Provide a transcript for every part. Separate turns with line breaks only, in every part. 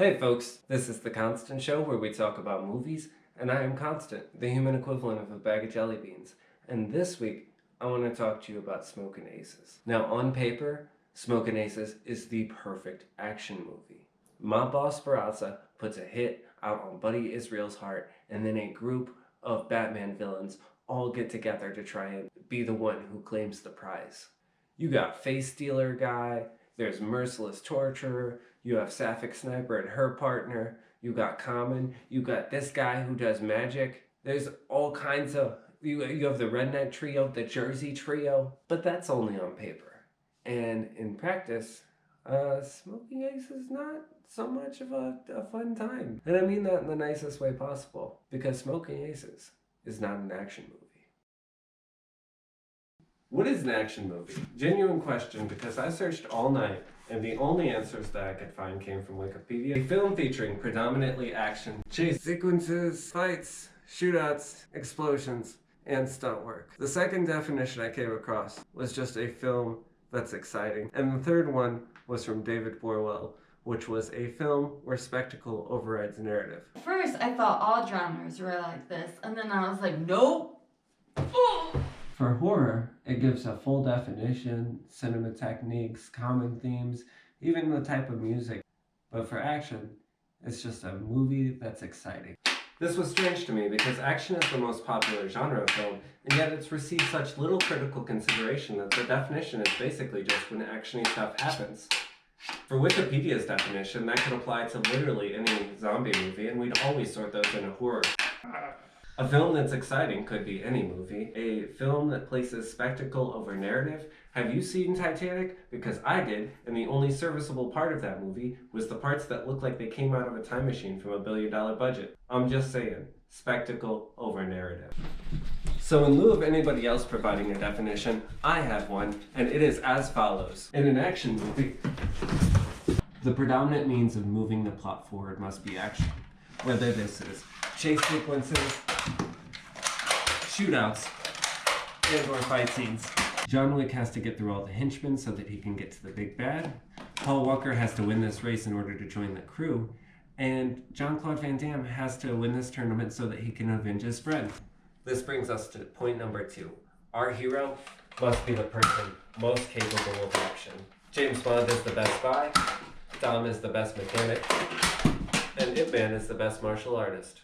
Hey folks, this is The Constant Show where we talk about movies, and I am Constant, the human equivalent of a bag of jelly beans. And this week, I want to talk to you about Smokin' Aces. Now, on paper, Smokin' Aces is the perfect action movie. Mob boss Barraza puts a hit out on Buddy Israel's heart, and then a group of Batman villains all get together to try and be the one who claims the prize. You got Face Stealer Guy, there's Merciless Torturer, you have Sapphic Sniper and her partner, you got Common, you got this guy who does magic. There's all kinds of, you have the Redneck Trio, the Jersey Trio, but that's only on paper. And in practice, Smoking Ace is not so much of a fun time. And I mean that in the nicest way possible, because Smoking Aces is not an action movie. What is an action movie? Genuine question, because I searched all night and the only answers that I could find came from Wikipedia. A film featuring predominantly action, chase sequences, fights, shootouts, explosions, and stunt work. The second definition I came across was just a film that's exciting. And the third one was from David Borwell, which was a film where spectacle overrides narrative.
First, I thought all genres were like this, and then I was like, nope.
For horror, it gives a full definition, cinema techniques, common themes, even the type of music. But for action, it's just a movie that's exciting. This was strange to me because action is the most popular genre of film, and yet it's received such little critical consideration that the definition is basically just when actiony stuff happens. For Wikipedia's definition, that could apply to literally any zombie movie, and we'd always sort those into horror. A film that's exciting could be any movie. A film that places spectacle over narrative. Have you seen Titanic? Because I did, and the only serviceable part of that movie was the parts that looked like they came out of a time machine from $1 billion budget. I'm just saying, spectacle over narrative. So in lieu of anybody else providing a definition, I have one, and it is as follows. In an action movie, the predominant means of moving the plot forward must be action. Whether this is chase sequences, shootouts, and/or fight scenes. John Wick has to get through all the henchmen so that he can get to the big bad. Paul Walker has to win this race in order to join the crew. And Jean-Claude Van Damme has to win this tournament so that he can avenge his friend. This brings us to point number 2. Our hero must be the person most capable of action. James Bond is the best spy, Dom is the best mechanic, and Ip Man is the best martial artist.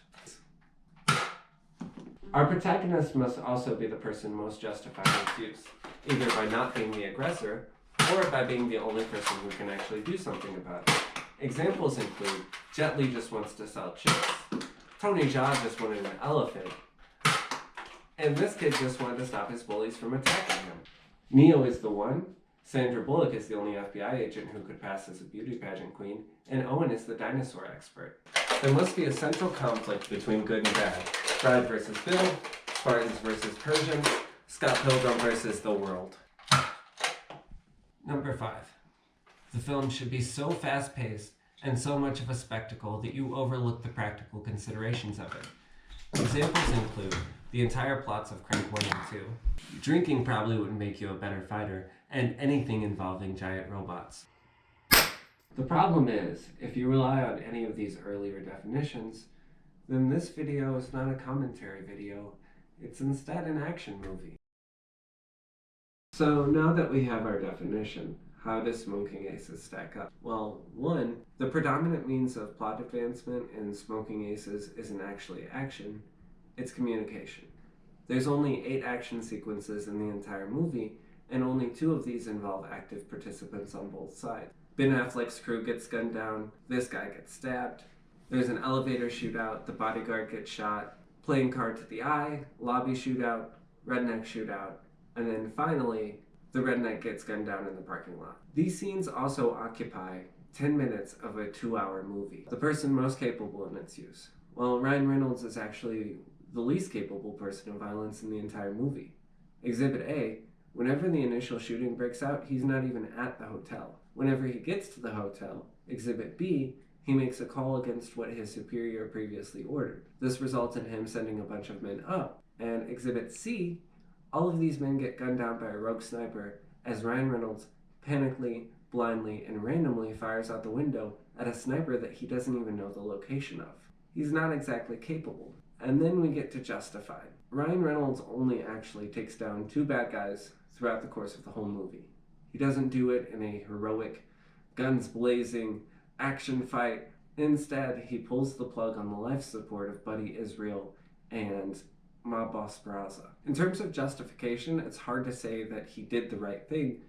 Our protagonist must also be the person most justifying its use, either by not being the aggressor, or by being the only person who can actually do something about it. Examples include Jet Li just wants to sell chips, Tony Jaa just wanted an elephant, and this kid just wanted to stop his bullies from attacking him. Neo is the one, Sandra Bullock is the only FBI agent who could pass as a beauty pageant queen, and Owen is the dinosaur expert. There must be a central conflict between good and bad. Brad versus Bill, Spartans versus Persians, Scott Pilgrim versus the world. Number 5. The film should be so fast-paced and so much of a spectacle that you overlook the practical considerations of it. Examples include the entire plots of Crank 1 and 2. Drinking probably wouldn't make you a better fighter, and anything involving giant robots. The problem is, if you rely on any of these earlier definitions, then this video is not a commentary video, it's instead an action movie. So now that we have our definition, how does Smoking Aces stack up? Well, 1, the predominant means of plot advancement in Smoking Aces isn't actually action, it's communication. There's only 8 action sequences in the entire movie, and only 2 of these involve active participants on both sides. Ben Affleck's crew gets gunned down, this guy gets stabbed, there's an elevator shootout, the bodyguard gets shot, playing card to the eye, lobby shootout, redneck shootout, and then finally, the redneck gets gunned down in the parking lot. These scenes also occupy 10 minutes of a 2-hour movie. The person most capable in its use. Well, Ryan Reynolds is actually the least capable person of violence in the entire movie. Exhibit A, whenever the initial shooting breaks out, he's not even at the hotel. Whenever he gets to the hotel, Exhibit B, he makes a call against what his superior previously ordered. This results in him sending a bunch of men up. And Exhibit C, all of these men get gunned down by a rogue sniper as Ryan Reynolds panically, blindly, and randomly fires out the window at a sniper that he doesn't even know the location of. He's not exactly capable. And then we get to Justified. Ryan Reynolds only actually takes down 2 bad guys throughout the course of the whole movie. He doesn't do it in a heroic, guns blazing, action fight. Instead, he pulls the plug on the life support of Buddy Israel and mob boss Barraza. In terms of justification, it's hard to say that he did the right thing.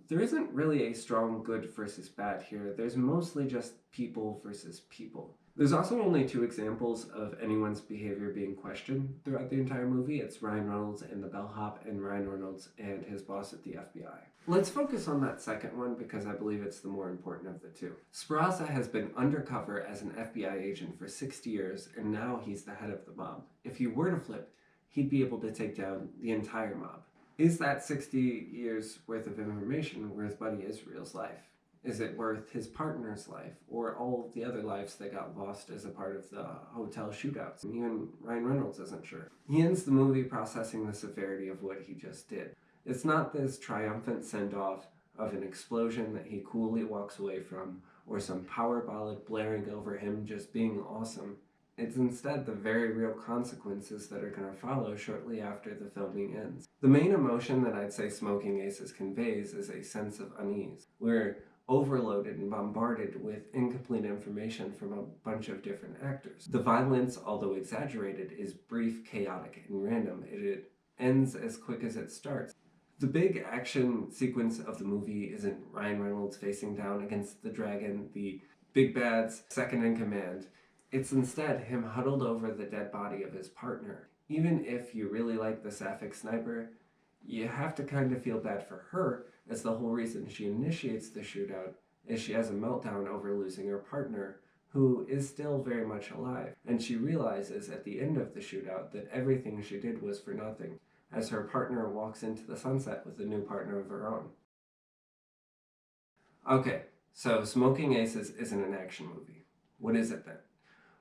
There isn't really a strong good versus bad here. There's mostly just people versus people. There's also only 2 examples of anyone's behavior being questioned throughout the entire movie. It's Ryan Reynolds and the bellhop, and Ryan Reynolds and his boss at the FBI. Let's focus on that second one because I believe it's the more important of the 2. Barraza has been undercover as an FBI agent for 60 years, and now he's the head of the mob. If he were to flip, he'd be able to take down the entire mob. Is that 60 years worth of information worth Buddy Israel's life? Is it worth his partner's life, or all of the other lives that got lost as a part of the hotel shootouts? And even Ryan Reynolds isn't sure. He ends the movie processing the severity of what he just did. It's not this triumphant send-off of an explosion that he coolly walks away from, or some power ballad blaring over him just being awesome. It's instead the very real consequences that are going to follow shortly after the filming ends. The main emotion that I'd say Smoking Aces conveys is a sense of unease. We're overloaded and bombarded with incomplete information from a bunch of different actors. The violence, although exaggerated, is brief, chaotic, and random. It ends as quick as it starts. The big action sequence of the movie isn't Ryan Reynolds facing down against the dragon, the big bad's second in command. It's instead him huddled over the dead body of his partner. Even if you really like the Sapphic sniper, you have to kind of feel bad for her, as the whole reason she initiates the shootout is she has a meltdown over losing her partner, who is still very much alive, and she realizes at the end of the shootout that everything she did was for nothing, as her partner walks into the sunset with a new partner of her own. Okay, so Smoking Aces isn't an action movie. What is it then?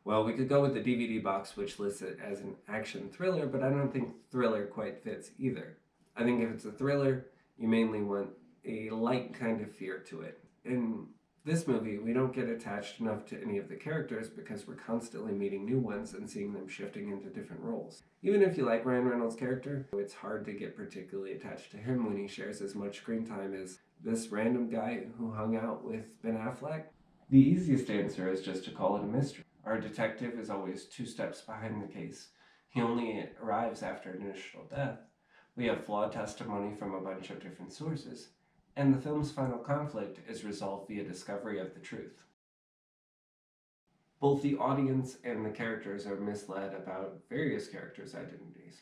Well, we could go with the DVD box, which lists it as an action thriller, but I don't think thriller quite fits either. I think if it's a thriller, you mainly want a light kind of fear to it. In this movie, we don't get attached enough to any of the characters because we're constantly meeting new ones and seeing them shifting into different roles. Even if you like Ryan Reynolds' character, it's hard to get particularly attached to him when he shares as much screen time as this random guy who hung out with Ben Affleck. The easiest answer is just to call it a mystery. Our detective is always 2 steps behind the case. He only arrives after an initial death. We have flawed testimony from a bunch of different sources, and the film's final conflict is resolved via discovery of the truth. Both the audience and the characters are misled about various characters' identities.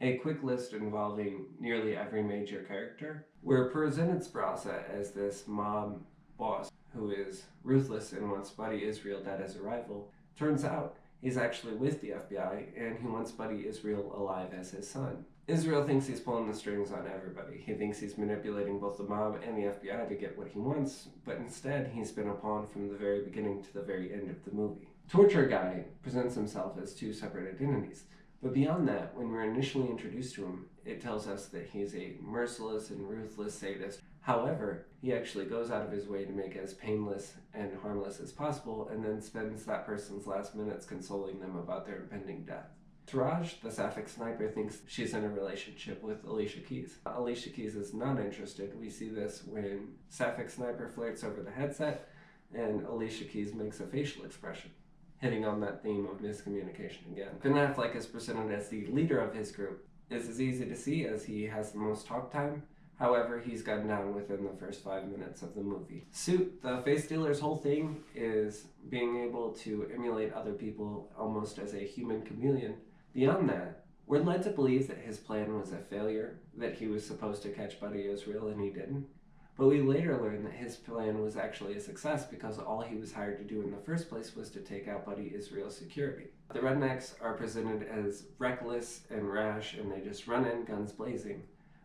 A quick list involving nearly every major character. We're presented Barraza as this mob boss who is ruthless and wants Buddy Israel dead as a rival. Turns out he's actually with the FBI, and he wants Buddy Israel alive as his son. Israel thinks he's pulling the strings on everybody. He thinks he's manipulating both the mob and the FBI to get what he wants, but instead he's been a pawn from the very beginning to the very end of the movie. Torture Guy presents himself as 2 separate identities, but beyond that, when we're initially introduced to him, it tells us that he's a merciless and ruthless sadist. However, he actually goes out of his way to make it as painless and harmless as possible, and then spends that person's last minutes consoling them about their impending death. Taraj, the Sapphic sniper, thinks she's in a relationship with Alicia Keys. Alicia Keys is not interested. We see this when Sapphic sniper flirts over the headset, and Alicia Keys makes a facial expression, hitting on that theme of miscommunication again. Ben Affleck is presented as the leader of his group. This is easy to see as he has the most talk time. However, he's gunned down within the first 5 minutes of the movie. Suit, the face dealer's whole thing is being able to emulate other people almost as a human chameleon. Beyond that, we're led to believe that his plan was a failure, that he was supposed to catch Buddy Israel and he didn't. But we later learn that his plan was actually a success because all he was hired to do in the first place was to take out Buddy Israel's security. The rednecks are presented as reckless and rash, and they just run in guns blazing.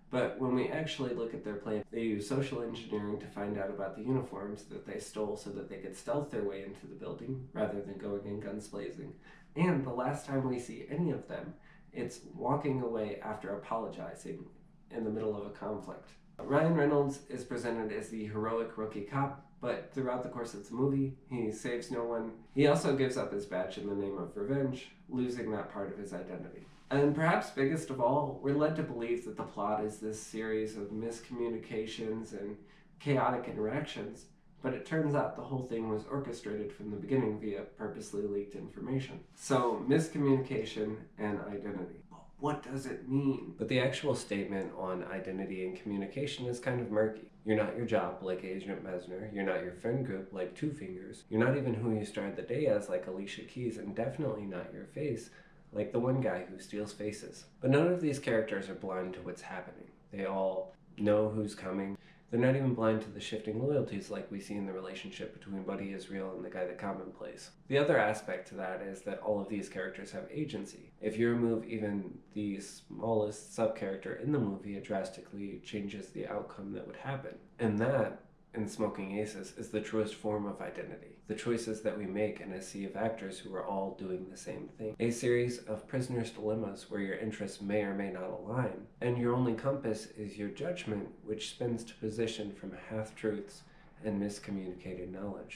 But when we actually look at their plan, they use social engineering to find out about the uniforms that they stole so that they could stealth their way into the building rather than going in guns blazing. And the last time we see any of them, it's walking away after apologizing in the middle of a conflict. Ryan Reynolds is presented as the heroic rookie cop, but throughout the course of the movie, he saves no one. He also gives up his badge in the name of revenge, losing that part of his identity. And perhaps biggest of all, we're led to believe that the plot is this series of miscommunications and chaotic interactions, but it turns out the whole thing was orchestrated from the beginning via purposely leaked information. So, miscommunication and identity. What does it mean? But the actual statement on identity and communication is kind of murky. You're not your job, like Agent Mesner. You're not your friend group, like Two Fingers. You're not even who you started the day as, like Alicia Keys, and definitely not your face, like the one guy who steals faces. But none of these characters are blind to what's happening. They all know who's coming. They're not even blind to the shifting loyalties like we see in the relationship between Buddy Israel and the guy that Common plays. The other aspect to that is that all of these characters have agency. If you remove even the smallest sub-character in the movie, it drastically changes the outcome that would happen. And that, in Smoking Aces, is the truest form of identity. The choices that we make in a sea of actors who are all doing the same thing. A series of prisoner's dilemmas where your interests may or may not align, and your only compass is your judgment, which spins to position from half-truths and miscommunicated knowledge.